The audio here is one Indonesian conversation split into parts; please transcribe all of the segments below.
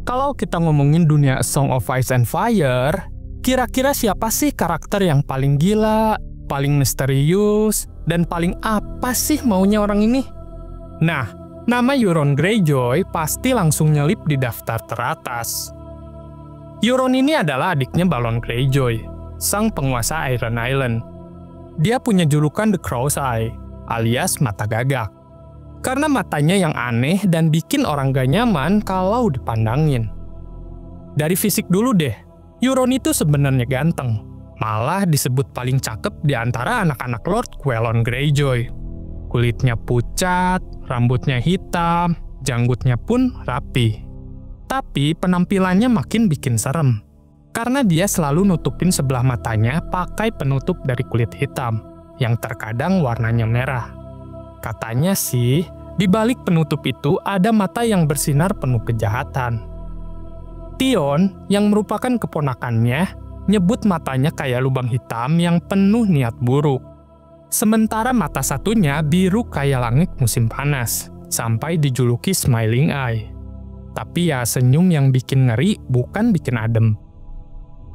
Kalau kita ngomongin dunia A Song of Ice and Fire, kira-kira siapa sih karakter yang paling gila, paling misterius, dan paling apa sih maunya orang ini? Nah, nama Euron Greyjoy pasti langsung nyelip di daftar teratas. Euron ini adalah adiknya Balon Greyjoy, sang penguasa Iron Island. Dia punya julukan The Crow's Eye, alias mata gagak. Karena matanya yang aneh dan bikin orang gak nyaman kalau dipandangin. Dari fisik dulu deh, Euron itu sebenarnya ganteng. Malah disebut paling cakep di antara anak-anak Lord Quelon Greyjoy. Kulitnya pucat, rambutnya hitam, janggutnya pun rapi. Tapi penampilannya makin bikin serem. Karena dia selalu nutupin sebelah matanya pakai penutup dari kulit hitam, yang terkadang warnanya merah. Katanya sih, di balik penutup itu ada mata yang bersinar penuh kejahatan. Theon, yang merupakan keponakannya, nyebut matanya kayak lubang hitam yang penuh niat buruk. Sementara mata satunya biru kayak langit musim panas, sampai dijuluki Smiling Eye. Tapi ya senyum yang bikin ngeri, bukan bikin adem.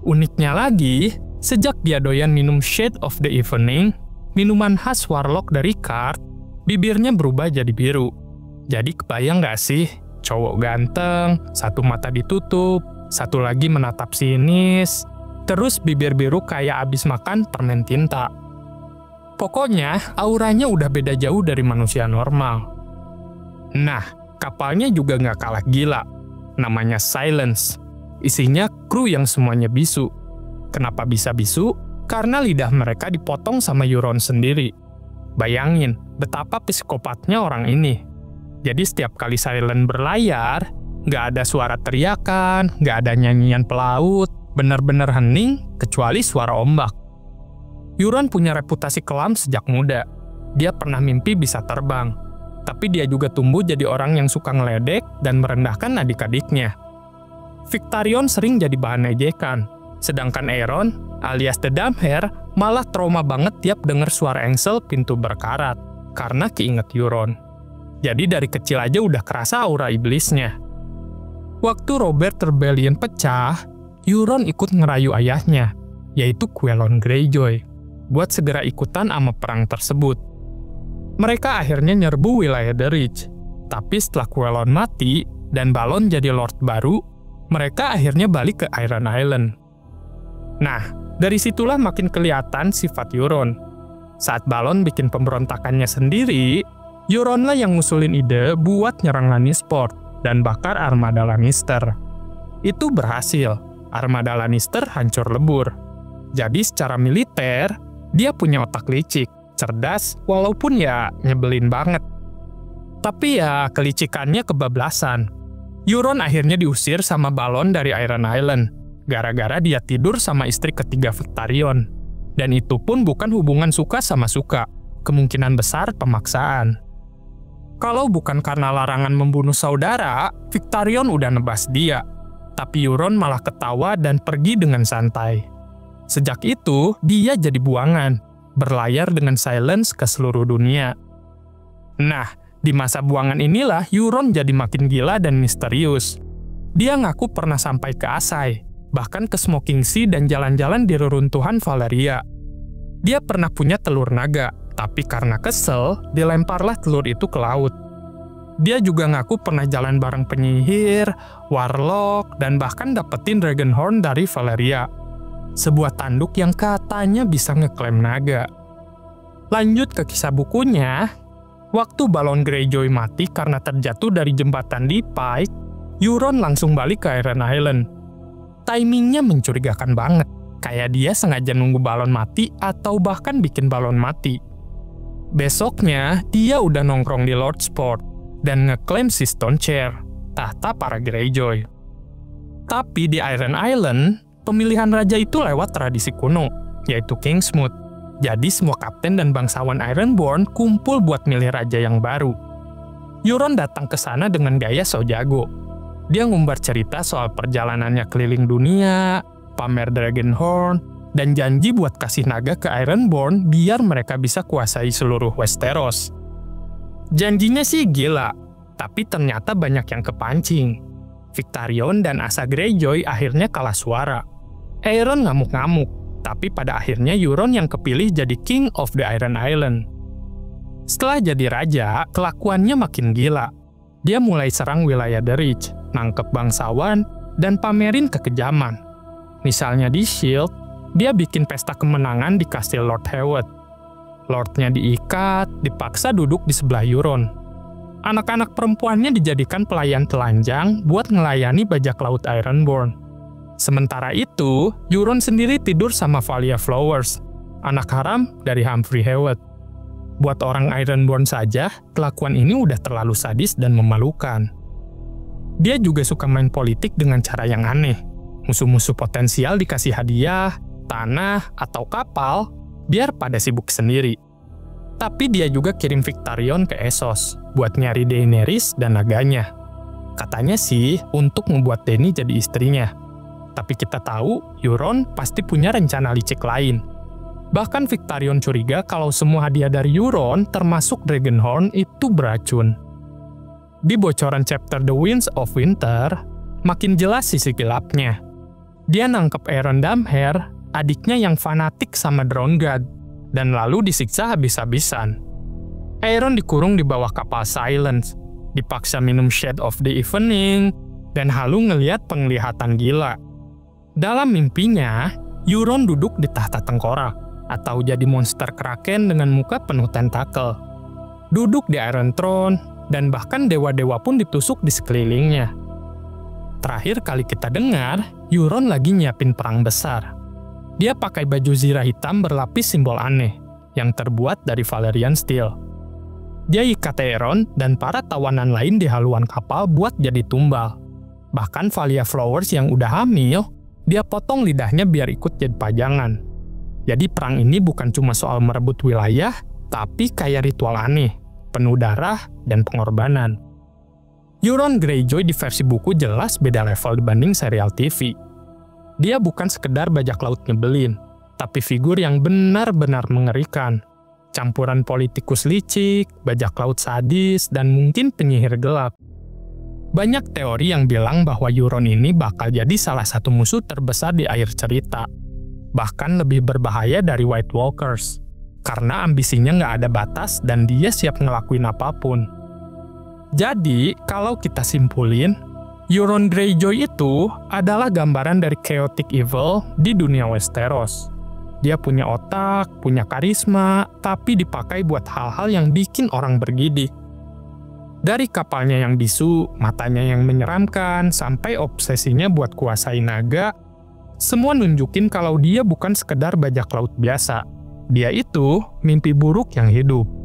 Uniknya lagi, sejak dia doyan minum Shade of the Evening, minuman khas warlock dari Karth, bibirnya berubah jadi biru. Jadi kebayang gak sih, cowok ganteng, satu mata ditutup, satu lagi menatap sinis, terus bibir biru kayak abis makan permen tinta. Pokoknya, auranya udah beda jauh dari manusia normal. Nah, kapalnya juga gak kalah gila. Namanya Silence. Isinya kru yang semuanya bisu. Kenapa bisa bisu? Karena lidah mereka dipotong sama Euron sendiri. Bayangin, betapa psikopatnya orang ini. Jadi setiap kali Silence berlayar, nggak ada suara teriakan, nggak ada nyanyian pelaut, benar-benar hening, kecuali suara ombak. Euron punya reputasi kelam sejak muda. Dia pernah mimpi bisa terbang. Tapi dia juga tumbuh jadi orang yang suka ngeledek dan merendahkan adik-adiknya. Victarion sering jadi bahan ejekan. Sedangkan Aeron, alias The Dumbhair, malah trauma banget tiap denger suara engsel pintu berkarat, karena keinget Euron. Jadi dari kecil aja udah kerasa aura iblisnya. Waktu Robert Rebellion pecah, Euron ikut ngerayu ayahnya, yaitu Quelon Greyjoy, buat segera ikutan sama perang tersebut. Mereka akhirnya nyerbu wilayah The Reach, tapi setelah Quelon mati dan Balon jadi Lord baru, mereka akhirnya balik ke Iron Island. Nah, dari situlah makin kelihatan sifat Euron. Saat Balon bikin pemberontakannya sendiri, Euron-lah yang ngusulin ide buat nyerang Lannisport dan bakar armada Lannister. Itu berhasil, armada Lannister hancur lebur. Jadi secara militer, dia punya otak licik, cerdas, walaupun ya nyebelin banget. Tapi ya kelicikannya kebablasan. Euron akhirnya diusir sama Balon dari Iron Island, gara-gara dia tidur sama istri ketiga Victarion. Dan itu pun bukan hubungan suka sama suka, kemungkinan besar pemaksaan. Kalau bukan karena larangan membunuh saudara, Victarion udah nebas dia. Tapi Euron malah ketawa dan pergi dengan santai. Sejak itu, dia jadi buangan, berlayar dengan Silence ke seluruh dunia. Nah, di masa buangan inilah Euron jadi makin gila dan misterius. Dia ngaku pernah sampai ke Asai, bahkan ke Smoking Sea dan jalan-jalan di reruntuhan Valeria. Dia pernah punya telur naga, tapi karena kesel, dilemparlah telur itu ke laut. Dia juga ngaku pernah jalan bareng penyihir, warlock, dan bahkan dapetin Dragonhorn dari Valeria. Sebuah tanduk yang katanya bisa ngeklaim naga. Lanjut ke kisah bukunya, waktu Balon Greyjoy mati karena terjatuh dari jembatan di Pike, Euron langsung balik ke Iron Island. Timingnya mencurigakan banget, kayak dia sengaja nunggu Balon mati atau bahkan bikin Balon mati. Besoknya, dia udah nongkrong di Lordsport dan ngeklaim si Stone Chair, tahta para Greyjoy. Tapi di Iron Island, pemilihan raja itu lewat tradisi kuno, yaitu Kingsmoot. Jadi semua kapten dan bangsawan Ironborn kumpul buat milih raja yang baru. Euron datang ke sana dengan gaya so jago. Dia ngumbar cerita soal perjalanannya keliling dunia, pamer Dragonhorn, dan janji buat kasih naga ke Ironborn biar mereka bisa kuasai seluruh Westeros. Janjinya sih gila, tapi ternyata banyak yang kepancing. Victarion dan Asa Greyjoy akhirnya kalah suara. Aeron ngamuk-ngamuk, tapi pada akhirnya Euron yang kepilih jadi King of the Iron Island. Setelah jadi raja, kelakuannya makin gila. Dia mulai serang wilayah The Reach, nangkep bangsawan, dan pamerin kekejaman. Misalnya di Shield, dia bikin pesta kemenangan di kastil Lord Heward. Lordnya diikat, dipaksa duduk di sebelah Euron. Anak-anak perempuannya dijadikan pelayan telanjang buat ngelayani bajak laut Ironborn. Sementara itu, Euron sendiri tidur sama Valia Flowers, anak haram dari Humphrey Heward. Buat orang Ironborn saja, kelakuan ini udah terlalu sadis dan memalukan. Dia juga suka main politik dengan cara yang aneh. Musuh-musuh potensial dikasih hadiah, tanah, atau kapal, biar pada sibuk sendiri. Tapi dia juga kirim Victarion ke Essos buat nyari Daenerys dan naganya. Katanya sih untuk membuat Dany jadi istrinya. Tapi kita tahu Euron pasti punya rencana licik lain. Bahkan Victarion curiga kalau semua hadiah dari Euron, termasuk Dragonhorn, itu beracun. Di bocoran chapter The Winds of Winter, makin jelas sisi gelapnya. Dia nangkep Aeron Damphair, adiknya yang fanatik sama Drowned God, dan lalu disiksa habis-habisan. Aeron dikurung di bawah kapal Silence, dipaksa minum Shade of the Evening, dan halu ngeliat penglihatan gila. Dalam mimpinya, Euron duduk di tahta tengkorak, atau jadi monster kraken dengan muka penuh tentakel. Duduk di Iron Throne, dan bahkan dewa-dewa pun ditusuk di sekelilingnya. Terakhir kali kita dengar, Euron lagi nyiapin perang besar. Dia pakai baju zirah hitam berlapis simbol aneh, yang terbuat dari Valyrian Steel. Dia ikat Aeron dan para tawanan lain di haluan kapal buat jadi tumbal. Bahkan Valia Flowers yang udah hamil, dia potong lidahnya biar ikut jadi pajangan. Jadi perang ini bukan cuma soal merebut wilayah, tapi kayak ritual aneh, penuh darah dan pengorbanan. Euron Greyjoy di versi buku jelas beda level dibanding serial TV. Dia bukan sekedar bajak laut nyebelin, tapi figur yang benar-benar mengerikan. Campuran politikus licik, bajak laut sadis, dan mungkin penyihir gelap. Banyak teori yang bilang bahwa Euron ini bakal jadi salah satu musuh terbesar di akhir cerita. Bahkan lebih berbahaya dari White Walkers, karena ambisinya nggak ada batas dan dia siap ngelakuin apapun. Jadi, kalau kita simpulin, Euron Greyjoy itu adalah gambaran dari chaotic evil di dunia Westeros. Dia punya otak, punya karisma, tapi dipakai buat hal-hal yang bikin orang bergidik. Dari kapalnya yang bisu, matanya yang menyeramkan, sampai obsesinya buat kuasai naga, semua nunjukin kalau dia bukan sekedar bajak laut biasa. Dia itu mimpi buruk yang hidup.